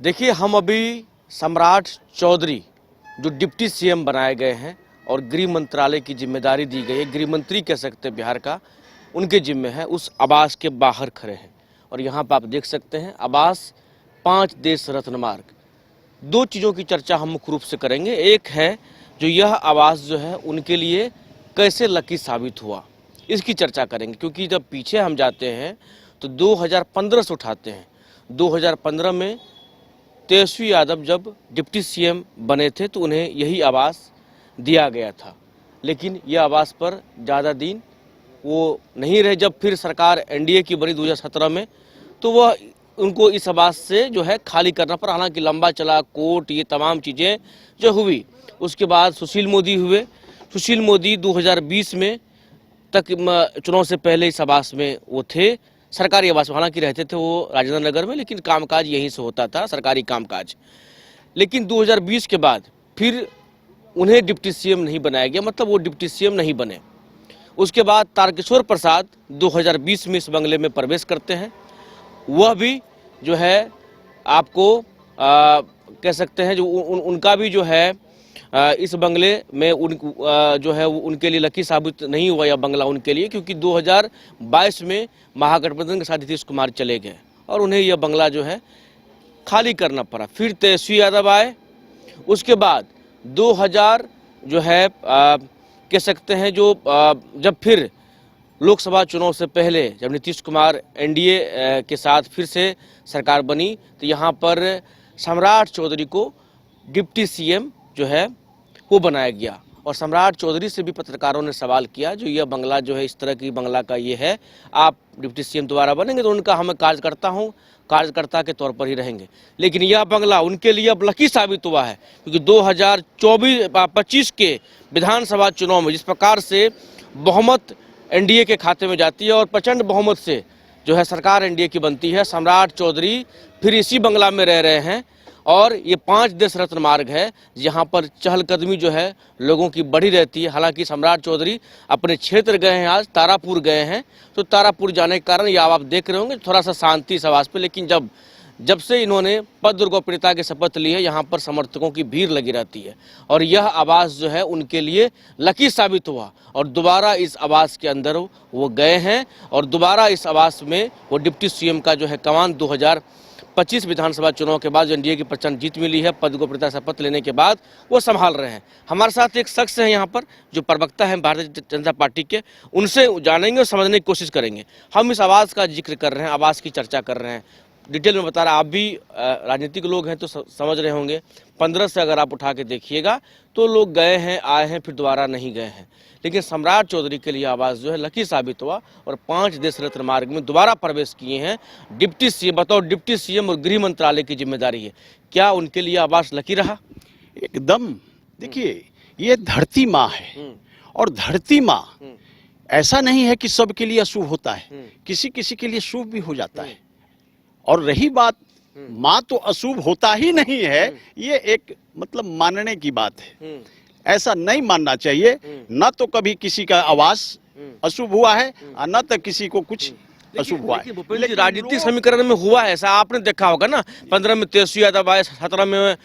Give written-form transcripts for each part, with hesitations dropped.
देखिए, हम अभी सम्राट चौधरी जो डिप्टी सीएम बनाए गए हैं और गृह मंत्रालय की जिम्मेदारी दी गई है, गृह मंत्री कह सकते हैं बिहार का, उनके जिम्मे है, उस आवास के बाहर खड़े हैं। और यहाँ पर आप देख सकते हैं आवास 5 देश रत्न मार्ग। दो चीज़ों की चर्चा हम मुख्य रूप से करेंगे। एक है जो यह आवास जो है उनके लिए कैसे लकी साबित हुआ, इसकी चर्चा करेंगे। क्योंकि जब पीछे हम जाते हैं तो 2015 से उठाते हैं। 2015 में तेजस्वी यादव जब डिप्टी सीएम बने थे तो उन्हें यही आवास दिया गया था, लेकिन यह आवास पर ज़्यादा दिन वो नहीं रहे। जब फिर सरकार एनडीए की बनी 2017 में, तो वह उनको इस आवास से जो है खाली करना पड़ा। हालांकि लंबा चला कोर्ट, ये तमाम चीज़ें जो हुई। उसके बाद सुशील मोदी हुए। सुशील मोदी 2020 में तक चुनाव से पहले इस आवास में वो थे, सरकारी आवास में। हालांकि रहते थे वो राजेंद्र नगर में, लेकिन कामकाज यहीं से होता था, सरकारी कामकाज। लेकिन 2020 के बाद फिर उन्हें डिप्टी सीएम नहीं बनाया गया, मतलब वो डिप्टी सीएम नहीं बने। उसके बाद तारकिशोर प्रसाद 2020 में इस बंगले में प्रवेश करते हैं। वह भी जो है आपको कह सकते हैं जो उनका भी जो है इस बंगले में जो है उनके लिए लकी साबित नहीं हुआ यह बंगला उनके लिए, क्योंकि 2022 में महागठबंधन के साथ नीतीश कुमार चले गए और उन्हें यह बंगला जो है खाली करना पड़ा। फिर तेजस्वी यादव आए। उसके बाद 2000 जो है कह सकते हैं जो जब फिर लोकसभा चुनाव से पहले जब नीतीश कुमार एनडीए के साथ फिर से सरकार बनी, तो यहाँ पर सम्राट चौधरी को डिप्टी सीएम जो है वो बनाया गया। और सम्राट चौधरी से भी पत्रकारों ने सवाल किया, जो यह बंगला जो है इस तरह की बंगला का ये है, आप डिप्टी सीएम दोबारा बनेंगे? तो उनका हमें कार्यकर्ता हूँ, कार्यकर्ता के तौर पर ही रहेंगे। लेकिन यह बंगला उनके लिए अब लकी साबित हुआ है, क्योंकि 2025 के विधानसभा चुनाव में जिस प्रकार से बहुमत एनडीए के खाते में जाती है और प्रचंड बहुमत से जो है सरकार एनडीए की बनती है, सम्राट चौधरी फिर इसी बंगला में रह रहे हैं। और ये 5 देश रत्न मार्ग है, जहाँ पर चहलकदमी जो है लोगों की बढ़ी रहती है। हालांकि सम्राट चौधरी अपने क्षेत्र गए हैं, आज तारापुर गए हैं, तो तारापुर जाने के कारण या आप देख रहे होंगे थोड़ा सा शांति इस आवास पे। लेकिन जब से इन्होंने पद और गोपनीयता की शपथ ली है, यहाँ पर समर्थकों की भीड़ लगी रहती है। और यह आवास जो है उनके लिए लकी साबित हुआ और दोबारा इस आवास के अंदर वो गए हैं और दोबारा इस आवास में वो डिप्टी सीएम का जो है कमान 2025 विधानसभा चुनाव के बाद जो एनडीए की प्रचंड जीत मिली है, पद गोपनीयता शपथ लेने के बाद वो संभाल रहे हैं। हमारे साथ एक शख्स है यहाँ पर जो प्रवक्ता है भारतीय जनता पार्टी के, उनसे जानेंगे और समझने की कोशिश करेंगे। हम इस आवास का जिक्र कर रहे हैं, आवास की चर्चा कर रहे हैं, डिटेल में बता रहा। आप भी राजनीतिक लोग हैं तो समझ रहे होंगे। 15 से अगर आप उठा के देखिएगा तो लोग गए हैं, आए हैं, फिर दोबारा नहीं गए हैं। लेकिन सम्राट चौधरी के लिए आवास जो है लकी साबित हुआ और 5 देश रत्न मार्ग में दोबारा प्रवेश किए हैं डिप्टी सीएम। बताओ, डिप्टी सीएम और गृह मंत्रालय की जिम्मेदारी है, क्या उनके लिए आवास लकी रहा? एकदम। देखिए, ये धरती माँ है और धरती माँ ऐसा नहीं है कि सबके लिए अशुभ होता है, किसी किसी के लिए शुभ भी हो जाता है। और रही बात माँ तो अशुभ होता ही नहीं है, ये एक मतलब मानने की बात है। ऐसा नहीं मानना चाहिए। न तो कभी किसी का आवास अशुभ हुआ है और न तो किसी को कुछ अशुभ हुआ है। लेकिन राजनीतिक समीकरण में हुआ है ऐसा, आपने देखा होगा ना। 15 में तेजस्वी यादव आए, 17 में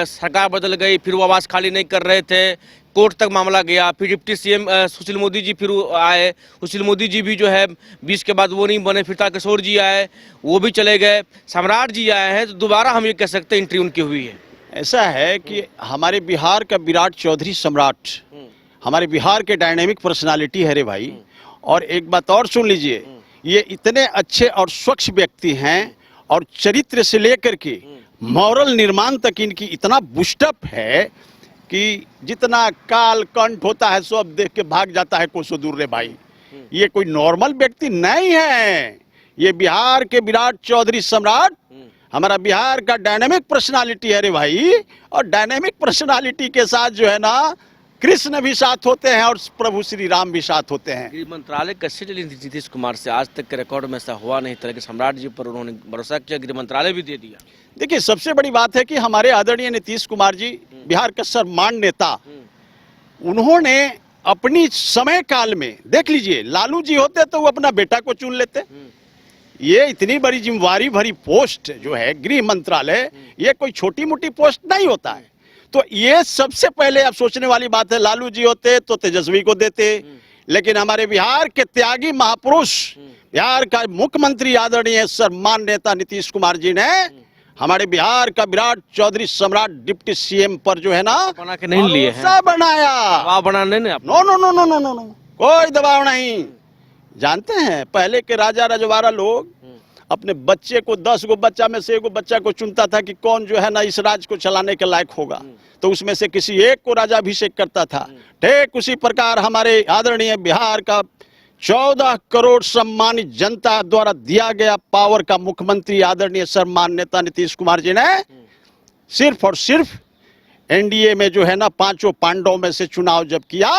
सरकार बदल गई, फिर वो आवास खाली नहीं कर रहे थे, कोर्ट तक मामला गया। फिर डिप्टी सीएम सुशील मोदी जी फिर आए, सुशील मोदी जी भी जो है 20 के बाद वो नहीं बने। फिर तारकिशोर जी आए, वो भी चले गए। सम्राट जी आए हैं, तो दोबारा हम ये कह सकते हैं एंट्री उनकी हुई है। ऐसा है कि हमारे बिहार का विराट चौधरी सम्राट हमारे बिहार के डायनेमिक पर्सनालिटी है रे भाई। और एक बात और सुन लीजिए, ये इतने अच्छे और स्वच्छ व्यक्ति हैं और चरित्र से लेकर के मॉरल निर्माण तक इनकी इतना बूस्टअप है कि जितना काल कंठ होता है सब देख के भाग जाता है कोसों दूर रे भाई। ये कोई नॉर्मल व्यक्ति नहीं है, ये बिहार के विराट चौधरी सम्राट हमारा बिहार का डायनेमिक पर्सनालिटी है रे भाई। और डायनेमिक पर्सनालिटी के साथ जो है ना कृष्ण भी साथ होते हैं और प्रभु श्री राम भी साथ होते हैं। गृह मंत्रालय कैसे चली नीतीश कुमार से? आज तक के रिकॉर्ड में ऐसा हुआ नहीं था कि सम्राट जी पर उन्होंने भरोसा किया, गृह मंत्रालय भी दे दिया। देखिए, सबसे बड़ी बात है कि हमारे आदरणीय नीतीश कुमार जी बिहार के सर्वमान्य नेता, उन्होंने अपनी समय काल में देख लीजिए, लालू जी होते तो वो अपना बेटा को चुन लेते, ये इतनी बड़ी जिम्मेवारी भरी पोस्ट जो है गृह मंत्रालय, ये कोई छोटी मोटी पोस्ट नहीं होता है। तो ये सबसे पहले आप सोचने वाली बात है, लालू जी होते तो तेजस्वी को देते, लेकिन हमारे बिहार के त्यागी महापुरुष, बिहार का मुख्यमंत्री आदरणीय सम्मान नेता नीतीश कुमार जी ने हमारे बिहार का विराट चौधरी सम्राट डिप्टी सीएम पर जो है ना बना के नहीं लिए हैं, भरोसा बनाया। दबाव बनाने ने आप no no no no no no no, कोई दबाव नहीं। जानते हैं पहले के राजा रजवाड़ा लोग अपने बच्चे को 10 गो बच्चा में से 1 गो बच्चा को चुनता था कि कौन जो है ना इस राज को चलाने के लायक होगा, तो उसमें से किसी एक को राजाभिषेक करता था। ठीक उसी प्रकार हमारे आदरणीय बिहार का 14 करोड़ सम्मानित जनता द्वारा दिया गया पावर का मुख्यमंत्री आदरणीय सम्मान नेता नीतीश कुमार जी ने सिर्फ और सिर्फ एनडीए में जो है ना 5 पांडवों में से चुनाव जब किया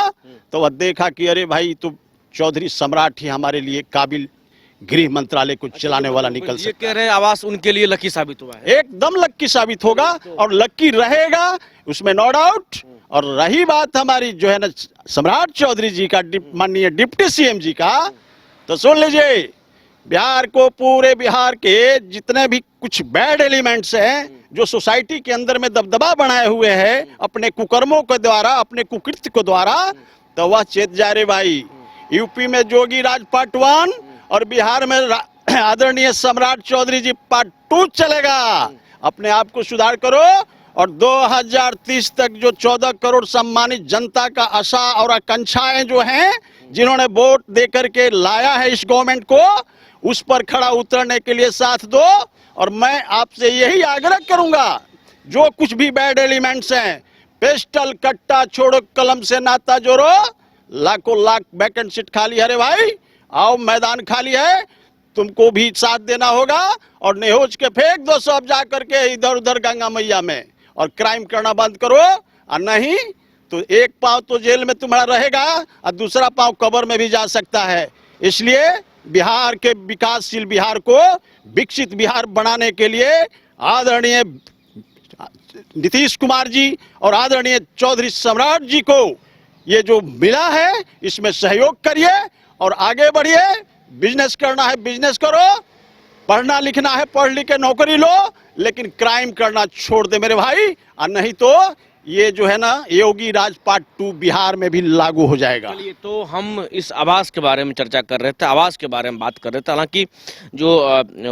तो वह देखा कि अरे भाई तो चौधरी सम्राट ही हमारे लिए काबिल गृह मंत्रालय को चलाने वाला निकल ये सकता कह रहे हैं आवास उनके लिए लकी साबित हुआ है। है। एकदम लक्की साबित होगा और लक्की रहेगा, उसमें नो डाउट। और रही बात हमारी जो है ना सम्राट चौधरी जी का माननीय डिप्टी सीएम जी का, तो सुन लीजिए, बिहार को, पूरे बिहार के जितने भी कुछ बैड एलिमेंट्स हैं जो सोसाइटी के अंदर में दबदबा बनाए हुए हैं अपने कुकर्मों के द्वारा, अपने कुकृत्य को द्वारा, तो वह चेत जा रे भाई। यूपी में जोगी राज पार्ट 1 और बिहार में आदरणीय सम्राट चौधरी जी पार्ट 2 चलेगा। अपने आप को सुधार करो और 2030 तक जो 14 करोड़ सम्मानित जनता का आशा और आकांक्षाएं जो हैं, जिन्होंने वोट दे करके लाया है इस गवर्नमेंट को, उस पर खड़ा उतरने के लिए साथ दो। और मैं आपसे यही आग्रह करूंगा, जो कुछ भी बैड एलिमेंट्स हैं, पिस्टल कट्टा छोड़ो, कलम से नाता जोड़ो, लाखों लाख वैकेंट सीट खाली है रे भाई, आओ मैदान खाली है, तुमको भी साथ देना होगा और निहोज के फेंक दो सब जा करके इधर उधर गंगा मैया में, और क्राइम करना बंद करो। और नहीं तो एक पांव तो जेल में तुम्हारा रहेगा और दूसरा पांव कब्र में भी जा सकता है। इसलिए बिहार के विकासशील बिहार को विकसित बिहार बनाने के लिए आदरणीय नीतीश कुमार जी और आदरणीय चौधरी सम्राट जी को ये जो मिला है, इसमें सहयोग करिए और आगे बढ़िए। बिजनेस करना है बिजनेस करो, पढ़ना लिखना है पढ़ लिख के नौकरी लो, लेकिन क्राइम करना छोड़ दे मेरे भाई, और नहीं तो ये जो है ना योगी राज पार्ट 2 बिहार में भी लागू हो जाएगा। चलिए, तो हम इस आवास के बारे में चर्चा कर रहे थे, आवास के बारे में बात कर रहे थे। हालांकि जो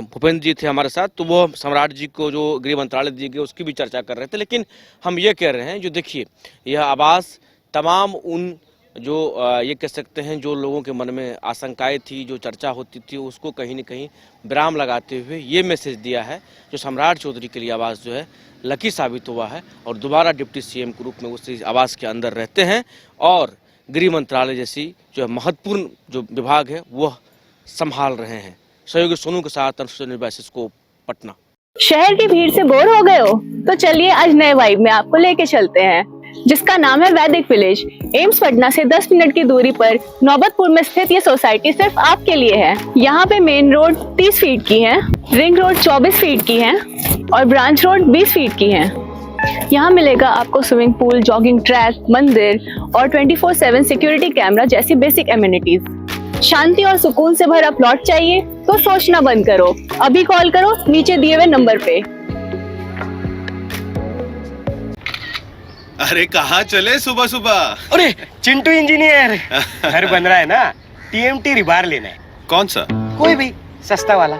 भूपेंद्र जी थे हमारे साथ, तो वो सम्राट जी को जो गृह मंत्रालय दिए गए उसकी भी चर्चा कर रहे थे, लेकिन हम ये कह रहे हैं, जो देखिए यह आवास तमाम उन जो ये कह सकते हैं जो लोगों के मन में आशंकाएं थी, जो चर्चा होती थी, उसको कहीं न कहीं विराम लगाते हुए ये मैसेज दिया है जो सम्राट चौधरी के लिए आवास जो है लकी साबित हुआ है और दोबारा डिप्टी सीएम के रूप में उस आवास के अंदर रहते हैं और गृह मंत्रालय जैसी जो महत्वपूर्ण जो विभाग है वह संभाल रहे हैं। सहयोगी सोनू के साथ को पटना। शहर की भीड़ से बोर हो गए हो तो चलिए आज नए वाइब में आपको लेके चलते हैं, जिसका नाम है वैदिक विलेज। एम्स पटना से 10 मिनट की दूरी पर नौबतपुर में स्थित ये सोसाइटी सिर्फ आपके लिए है। यहाँ पे मेन रोड 30 फीट की है, रिंग रोड 24 फीट की है और ब्रांच रोड 20 फीट की है। यहाँ मिलेगा आपको स्विमिंग पूल, जॉगिंग ट्रैक, मंदिर और 24/7 सिक्योरिटी कैमरा जैसी बेसिक एमिनिटीज। शांति और सुकून से भरा प्लॉट चाहिए तो सोचना बंद करो, अभी कॉल करो नीचे दिए हुए नंबर पे। अरे कहाँ चले सुबह सुबह? अरे चिंटू इंजीनियर, घर बन रहा है ना, टीएमटी रिबार लेना है। कौन सा? कोई भी सस्ता वाला।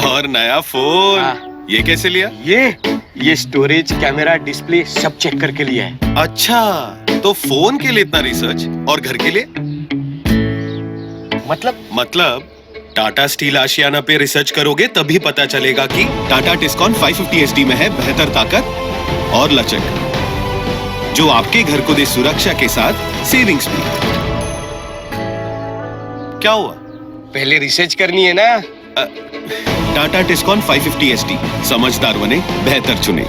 और नया फोन? हाँ। ये कैसे लिया? ये स्टोरेज, कैमरा, डिस्प्ले सब चेक करके लिया है। अच्छा, तो फोन के लिए इतना रिसर्च और घर के लिए? मतलब टाटा स्टील आशियाना पे रिसर्च करोगे तभी पता चलेगा कि टाटा टिस्कॉन 550 SD में है बेहतर ताकत और लचक, जो आपके घर को दे सुरक्षा के साथ सेविंग्स भी। क्या हुआ? पहले रिसर्च करनी है ना। टाटा टिस्कॉन 550 SD, समझदार बने बेहतर चुने।